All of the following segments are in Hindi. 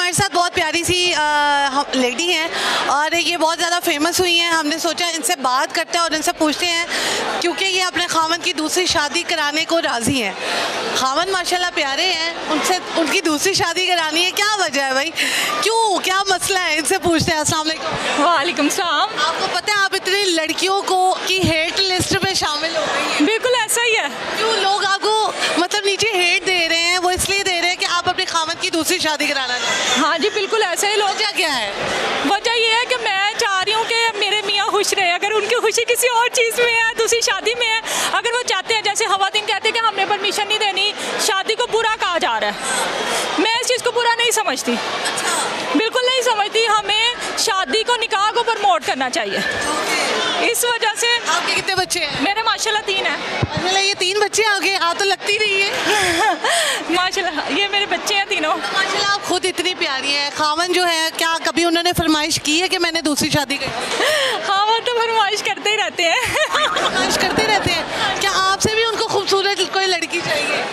हमारे साथ बहुत प्यारी सी लेडी हैं और ये बहुत ज़्यादा फेमस हुई हैं। हमने सोचा इनसे बात करते हैं और इनसे पूछते हैं, क्योंकि ये अपने खामन की दूसरी शादी कराने को राज़ी हैं। खामन माशाल्लाह प्यारे हैं, उनसे उनकी दूसरी शादी करानी है, क्या वजह है भाई, क्यों, क्या मसला है, इनसे पूछते हैं। अस्सलाम वालेकुम। वालेकुम सलाम। आपको पता है आप इतनी लड़कियों को की हेट लिस्ट में शामिल हो गई हैं? बिल्कुल ऐसा ही है। क्यों लोग आपको मतलब नीचे हेट दे रहे हैं? वो इसलिए दे रहे हैं कि आप अपने खामन की दूसरी शादी कराना चाहते हैं। हाँ जी बिल्कुल ऐसा ही। लोग वजह क्या है? वजह ये है कि मैं चाह रही हूँ कि मेरे मियाँ खुश रहे। अगर उनकी खुशी किसी और चीज़ में है, दूसरी शादी में है, अगर वो चाहते हैं, जैसे हवातीन कहते हैं कि हमने परमिशन नहीं देनी, शादी को बुरा कहा जा रहा है, मैं इस चीज़ को बुरा नहीं समझती, बिल्कुल नहीं समझती। हमें शादी को, निकाह को प्रमोट करना चाहिए। इस वजह से। आपके कितने बच्चे हैं? मेरे माशाल्लाह 3 हैं। माशाल्लाह ये 3 बच्चे आगे, आप तो लगती नहीं है। माशाल्लाह ये मेरे बच्चे हैं तीनों। माशाल्लाह आप खुद इतनी प्यारी हैं। खामन जो है, क्या कभी उन्होंने फरमाइश की है कि मैंने दूसरी शादी करी? हाँ वो तो फरमाइश करते ही रहते हैं। फरमाइश करते रहते हैं। क्या आपसे भी उनको खूबसूरत कोई लड़की चाहिए?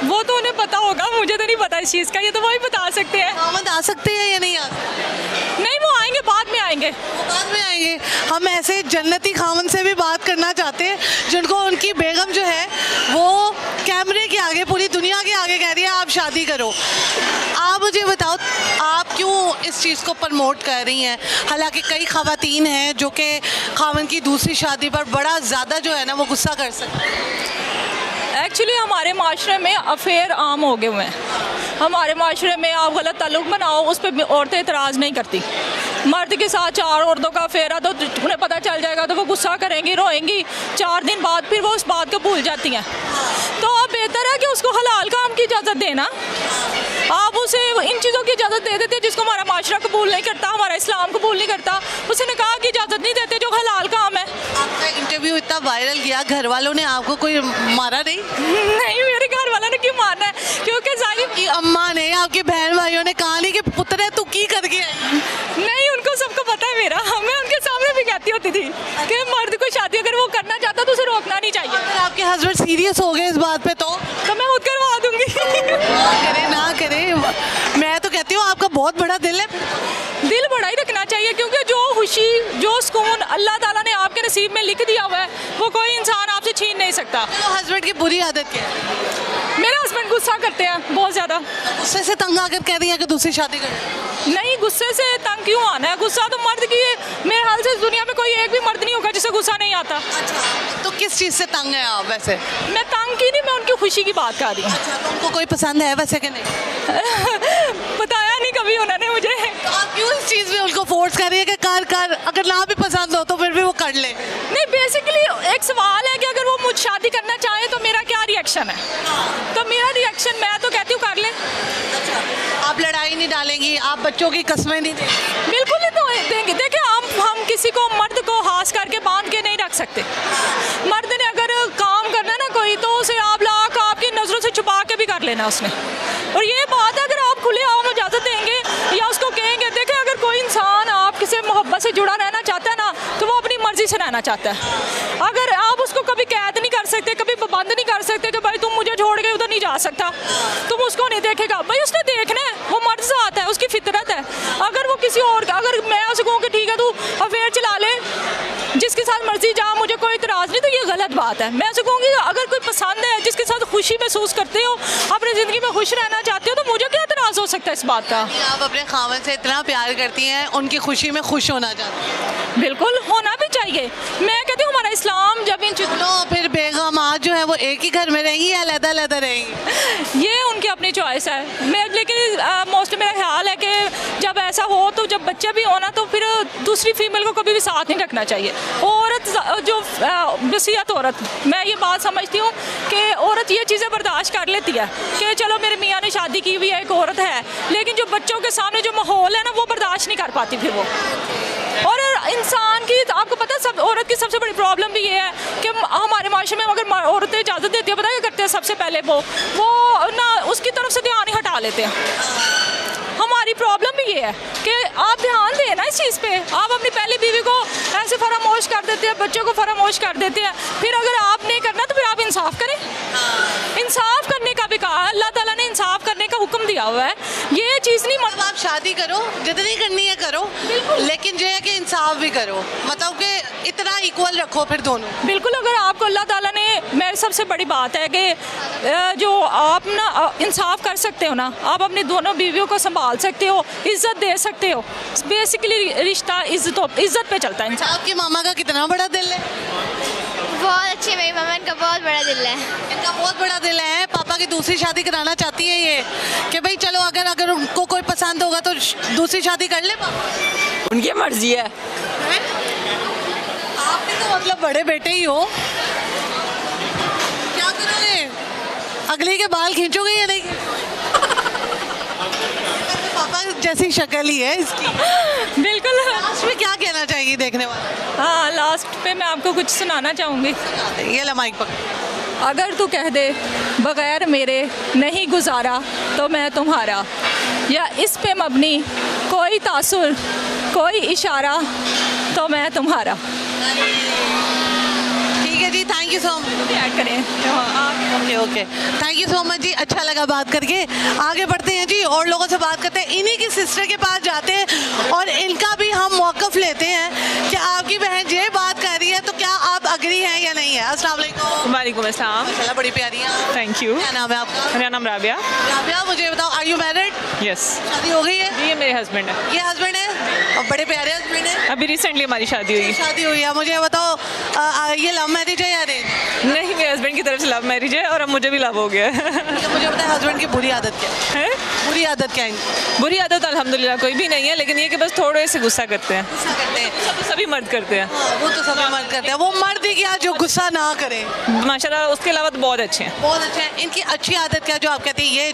वो तो उन्हें पता होगा, मुझे तो नहीं पता इस चीज़ का, ये तो वही बता सकते हैं। खामन आ सकते हैं या नहीं आ सकते? नहीं वो आएंगे, बाद में आएंगे। वो बाद में आएंगे। हम ऐसे जन्नती खामन से भी बात करना चाहते हैं जिनको उनकी बेगम जो है वो कैमरे के आगे, पूरी दुनिया के आगे कह रही है आप शादी करो। आप मुझे बताओ, आप क्यों इस चीज़ को प्रमोट कर रही हैं? हालांकि कई ख़वातीन हैं जो कि खामन की दूसरी शादी पर बड़ा ज़्यादा जो है ना वो गुस्सा कर सकते हैं। एक्चुअली हमारे माशरे में अफेयर आम हो गए हुए हैं। हमारे माशरे में आप गलत ताल्लुक़ बनाओ, उस पर औरतें एतराज़ नहीं करती। मर्द के साथ 4 औरतों का अफेयर है तो उन्हें पता चल जाएगा तो वो गुस्सा करेंगी, रोएंगी, 4 दिन बाद फिर वो उस बात को भूल जाती हैं। तो अब बेहतर है कि उसको हलाल काम की इजाज़त देना। आप उसे इन चीज़ों की इजाज़त दे देते हैं जिसको हमारा माशरा कबूल नहीं करता, हमारा इस्लाम कबूल नहीं करता, उसे निकाह की इजाज़त नहीं देते जो हलाल काम है। आपका इंटरव्यू इतना वायरल गया, घर वालों ने आपको कोई मारा नहीं? नहीं मेरे घर वालों ने क्यों मारना है, क्योंकि जालिम की अम्मा ने, आपके बहन भाइयों ने कहा नहीं कि पुत्र है तू की कर गया? नहीं, उनको सबको पता है मेरा। मैं उनके सामने भी कहती होती थी कि मर्द को शादी अगर वो करना चाहता तो उसे रोकना नहीं चाहिए। अगर आपके हस्बैंड सीरियस हो गए इस बात पे तो मैं खुद करवा दूंगी। ना करे। मैं तो कहती हूँ आपका बहुत बड़ा दिल है। दिल बड़ा ही रखना चाहिए, क्योंकि जो खुशी, जो सुकून अल्लाह ताला ने आपके नसीब में लिख दिया हुआ है वो कोई इंसान आपसे छीन नहीं सकता। तो हस्बैंड की बुरी आदत क्या है? मेरे हस्बैंड गुस्सा करते हैं बहुत ज़्यादा। गुस्से से तंग आकर कह रही है कि दूसरी शादी कर। नहीं, गुस्से से तंग क्यों आना है? गुस्सा तो मर्द की, मेरे हाल से दुनिया में कोई एक भी मर्द नहीं होगा जिसे गुस्सा नहीं आता। अच्छा, तो किस चीज़ से तंग है आप वैसे? मैं तंग की नहीं, मैं उनकी खुशी की बात कर रही हूँ। अच्छा, तो उनको कोई पसंद है वैसे कि नहीं? बताया नहीं कभी उन्होंने मुझे। तो आप क्यों इस चीज़ में उनको फोर्स कर रही है कि कर, अगर ना भी पसंद हो तो फिर भी वो कर ले? नहीं, बेसिकली एक सवाल है कि अगर वो मुझ शादी करना चाहे तो मेरा क्या रिएक्शन है? तो मेरा रिएक्शन, मैं तो कहती हूँ कर ले। आप लड़ाई नहीं डालेंगी, आप बच्चों की कस्में नहीं देंगी? बिल्कुल नहीं तो देंगे। देखिए हम किसी को, मर्द को हास करके बांध के नहीं रख सकते। मर्द ने अगर काम करना ना कोई, तो उसे आप लाख आपकी नज़रों से छुपा के भी कर लेना उसने। और ये बात है, अगर आप खुले आम इजाज़त देंगे या उसको कहेंगे, देखें अगर कोई इंसान आपके से मोहब्बत से जुड़ा रहना चाहता है ना तो वो अपनी मर्जी से रहना चाहता है। अगर आप उसको कभी कैद नहीं कर सकते, कभी पाबंद नहीं कर सकते कि भाई तुम मुझे छोड़ के उधर नहीं जा सकता, तुम उसको नहीं देखेगा, भाई उसने देखना है, वो मर्द ज़ात है, उसकी फितरत है। अगर वो किसी और का, अगर मैं उसको कहूँ कि ठीक है तू अफेयर चला ले, जिसके साथ मर्जी जा, मुझे कोई इतराज़ नहीं, तो ये गलत बात है। मैं उसको कहूँगी अगर कोई पसंद है, जिसके साथ खुशी महसूस करते हो, अपनी ज़िंदगी में खुश रहना चाहते हो, तो मुझे क्या इतराज़ हो सकता है इस बात का? आप अपने खामन से इतना प्यार करती हैं, उनकी खुशी में खुश होना चाहती हैं? बिल्कुल होना भी चाहिए। मैं कहती हूँ हमारा इस्लाम जब इन तो फिर बेगम आज जो है वो एक ही घर में रहेंगी या अलग-अलग रहेंगी? ये उनकी अपनी चॉइस है। मैं लेकिन मोस्ट मेरा ख्याल है कि जब ऐसा हो, तो जब बच्चे भी होना तो फिर दूसरी फीमेल को कभी भी साथ नहीं रखना चाहिए। औरत जो वसीयत औरत, मैं ये बात समझती हूँ कि औरत ये चीज़ें बर्दाश्त कर लेती है कि चलो मेरे मियाँ ने शादी की हुई है, एक औरत है, लेकिन जो बच्चों के सामने जो माहौल है ना वो बर्दाश्त नहीं कर पाती फिर वो। और इंसान की, आपको पता है, सब औरत की सबसे बड़ी प्रॉब्लम भी ये है कि हमारे माशरे में अगर औरतें इजाज़त देती है, पता क्या करते हैं सबसे पहले वो ना उसकी तरफ से ध्यान ही हटा लेते हैं। हमारी प्रॉब्लम भी ये है कि आप ध्यान दें ना इस चीज़ पे। आप अपनी पहली बीवी को ऐसे फरामोश कर देते हैं, बच्चों को फरामोश कर देते हैं, फिर अगर आप नहीं करना तो फिर आप इंसाफ करें। इंसाफ करने का भी कहा, अल्लाह ताला ने इंसाफ करने का हुक्म दिया हुआ है, ये चीज़ नहीं अब आप शादी करो, जितनी करनी है करो, लेकिन जो है कि इंसाफ भी करो, मतलब कि इतना इक्वल रखो फिर दोनों। बिल्कुल। अगर आपको अल्लाह ताला ने, मेरी सबसे बड़ी बात है कि जो आप ना इंसाफ कर सकते हो ना, आप अपनी दोनों बीवियों को संभाल सकते हो, इज्जत दे सकते हो। बेसिकली रिश्ता इज्जत पे चलता है। आपकी मामा का कितना बड़ा दिल है? बहुत अच्छी, मेरी मम्मा का बहुत बड़ा दिल है। इनका बहुत बड़ा दिल है। पापा की दूसरी शादी कराना चाहती है ये कि भाई चलो अगर उनको कोई पसंद होगा तो दूसरी शादी कर ले पापा। उनकी मर्जी है। आपने तो मतलब बड़े बेटे ही हो, क्या करोगे? अगले के बाल खींचोगे या नहीं? पापा जैसी शक्ल ही है इसकी। बिल्कुल। लास्ट में क्या कहना चाहिए देखने वाले? हाँ, लास्ट पे मैं आपको कुछ सुनाना चाहूँगी। ये ला माइक पकड़। अगर तू कह दे बगैर मेरे नहीं गुजारा तो मैं तुम्हारा, या इस पे मबनी कोई तासुर कोई इशारा तो मैं तुम्हारा। ठीक है जी, thank you so much. Add करें। Okay okay, thank you so much ji, अच्छा लगा बात करके। आगे बढ़ते हैं जी और लोगों से बात करते हैं। इन्हीं की सिस्टर के पास जाते हैं और इनका भी हम मौक़िफ़ लेते हैं कि आपकी बहन ये बात कर रही है तो क्या आप अग्री हैं या नहीं है। अस्सलाम वालेकुम। वालेकुम अस्सलाम। माशाल्लाह बड़ी प्यारी है। Thank you. क्या नाम है आपका? मेरा नाम राबिया। राबिया, मुझे बताओ, आर यू मैरिड? यस। शादी हो गई है? ये मेरे हस्बैंड है। ये हस्बैंड है और बड़े प्यारे हस्बैंड है। अभी रिसेंटली हमारी शादी हुई। शादी हुई है। मुझे बताओ, ये लव मैरिज है या अरेंज? नहीं, मेरे हस्बैंड की तरफ से लव मैरिज है और अब मुझे भी लव हो गया है। मुझे बताए हस्बैंड की बुरी आदत क्या है? बुरी आदत क्या है? बुरी आदत अल्हम्दुलिल्लाह कोई भी नहीं है, लेकिन ये कि बस थोड़े से गुस्सा करते हैं। गुस्सा करते हैं। सभी मर्द करते हैं। हाँ, वो तो सभी मर्द करते हैं। वो मर्द ही क्या जो गुस्सा ना करे। माशाल्लाह उसके अलावा तो बहुत अच्छे हैं। बहुत अच्छा है। इनकी अच्छी आदत क्या जो आप कहते हैं ये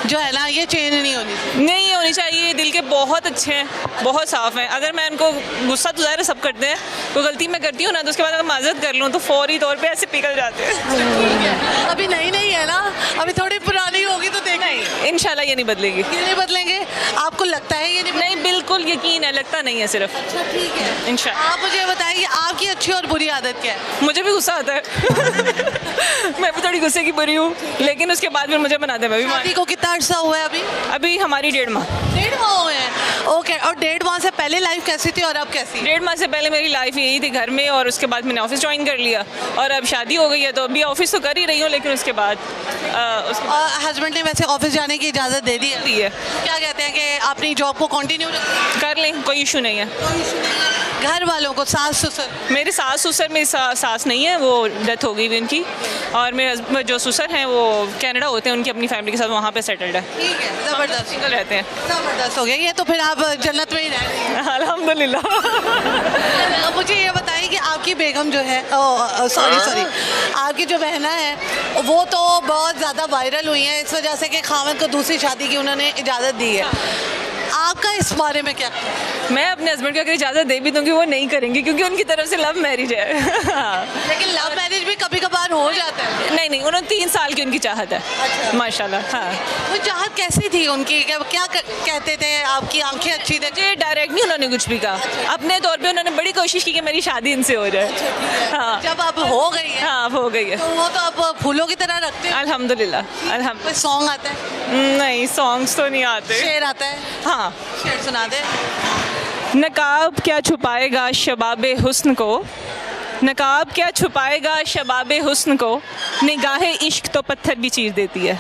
जो है ना ये चेंज नहीं होनी चाहिए? नहीं होनी चाहिए। दिल के बहुत अच्छे हैं, बहुत साफ़ हैं। अगर मैं उनको गुस्सा तो ज़ाहिर सब करते हैं, तो गलती मैं करती हूँ ना तो उसके बाद अगर माजरत कर लूँ तो फौरी तौर पे ऐसे पिघल जाते हैं। अभी नई नहीं है ना, अभी थोड़ी पुरानी होगी तो देखना ही। इंशाल्लाह ये नहीं बदलेगी। ये नहीं बदलेंगे? आपको लगता है ये नहीं, बिल्कुल यकीन है, लगता नहीं है सिर्फ। अच्छा ठीक है। इंशाल्लाह। आप मुझे बताइए आपकी अच्छी और बुरी आदत क्या है? मुझे भी गुस्सा आता है। मैं भी थोड़ी गुस्से की बुरी हूँ, लेकिन उसके बाद फिर मुझे बनाते हैं। मैं भी शादी को कितना अर्सा हुआ है अभी? अभी हमारी 1.5 माह। 1.5 माह हुए हैं। ओके, और 1.5 माह से पहले लाइफ कैसी थी और अब कैसी? 1.5 माह से पहले मेरी लाइफ यही थी घर में, और उसके बाद मैंने ऑफिस ज्वाइन कर लिया और अब शादी हो गई है तो अभी ऑफिस तो कर ही रही हूँ, लेकिन उसके बाद हस्बैंड ने वैसे ऑफिस जाने की इजाज़त दे दी है? दी है। क्या कहते हैं कि अपनी जॉब को कंटिन्यू कर लें, कोई इशू नहीं है। घर वालों को, सास ससुर? मेरे सास ससुर, मेरी सास नहीं है, वो डेथ हो गई भी उनकी, और मेरे हस्बैंड जो ससुर हैं वो कनाडा होते हैं, उनकी अपनी फैमिली के साथ वहाँ पे सेटल्ड है। ठीक है, ज़बरदस्त। सिंगल रहते हैं। ज़बरदस्त हो गया ये तो, फिर आप जन्नत में ही रह रहे हैं। अल्हम्दुलिल्लाह। मुझे ये बताइए कि आपकी बेगम जो है, सॉरी आपकी जो बहना है वो तो बहुत ज़्यादा वायरल हुई है इस वजह से कि खामद को दूसरी शादी की उन्होंने इजाज़त दी है। आपका इस बारे में क्या? मैं अपने हस्बैंड को अगर इजाज़त दे भी दूंगी वो नहीं करेंगे, क्योंकि उनकी तरफ से लव मैरिज है। लेकिन लव मैरिज भी कभी कभार हो जाता है। नहीं, उन्होंने 3 साल की उनकी चाहत है। अच्छा। माशाल्लाह। हाँ, वो चाहत कैसी थी उनकी? क्या कहते थे? आपकी आंखें अच्छी थी? मुझे डायरेक्ट नहीं उन्होंने कुछ भी कहा। अपने तौर पे उन्होंने बड़ी कोशिश की कि मेरी शादी इनसे हो जाए। हाँ, जब अब हो गई है हाँ, अब हो गई है। तो वो तो अब फूलों की तरह रखते हैं। अल्हम्दुलिल्लाह। कोई सॉन्ग आता है? नहीं, सॉन्ग्स तो नहीं आते। शेर आता है? हाँ। शेर सुना दे। नकाब क्या छुपाएगा शबाबे हुस्न को, नकाब क्या छुपाएगा शबाबे हुस्न को, निगाहे इश्क तो पत्थर भी चीर देती है।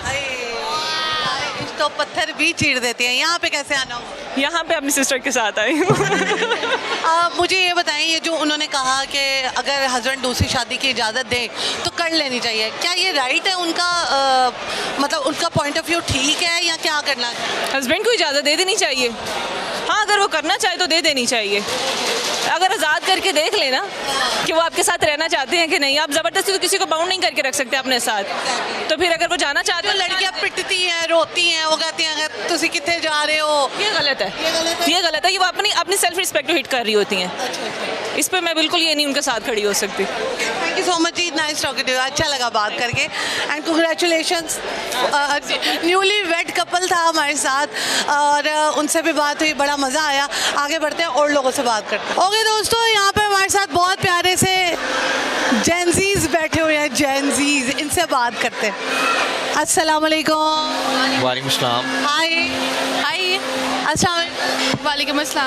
तो पत्थर भी चीर देती है। यहाँ पे कैसे आना हो? यहाँ पे अपनी सिस्टर के साथ आई हूँ। मुझे ये बताएं, ये जो उन्होंने कहा कि अगर हस्बैंड दूसरी शादी की इजाज़त दे तो कर लेनी चाहिए, क्या ये राइट है उनका? मतलब उनका पॉइंट ऑफ व्यू ठीक है या क्या करना चाहिए? हस्बैंड को इजाज़त दे देनी चाहिए। हाँ, अगर वो करना चाहे तो दे देनी चाहिए। अगर आज़ाद करके देख लेना कि वो आपके साथ रहना चाहते हैं कि नहीं। आप ज़बरदस्ती तो किसी को बाउंड नहीं करके रख सकते अपने साथ। तो फिर अगर वो जाना चाहते जो हैं, लड़कियाँ पिटती हैं, रोती हैं, वो कहती हैं अगर तुसी कितने जा रहे हो, ये गलत है। ये गलत है। ये वो अपनी सेल्फ रिस्पेक्ट को हिट कर रही होती हैं। इस पे मैं बिल्कुल ये नहीं उनके साथ खड़ी हो सकती। Thank you so much ji, nice talking to you. अच्छा लगा बात करके and congratulations. Newly wed couple था हमारे साथ और उनसे भी बात हुई, बड़ा मज़ा आया। आगे बढ़ते हैं और लोगों से बात करते हैं। ओके दोस्तों, यहाँ पे हमारे साथ बहुत प्यारे से जेंजीज बैठे हुए हैं, जेंजीज, इनसे बात करते हैं। अस्सलाम वालेकुम। वालेकुम सलाम। हाय। हाय अस्सलाम वालेकुम। वालेकुम अस्सलाम।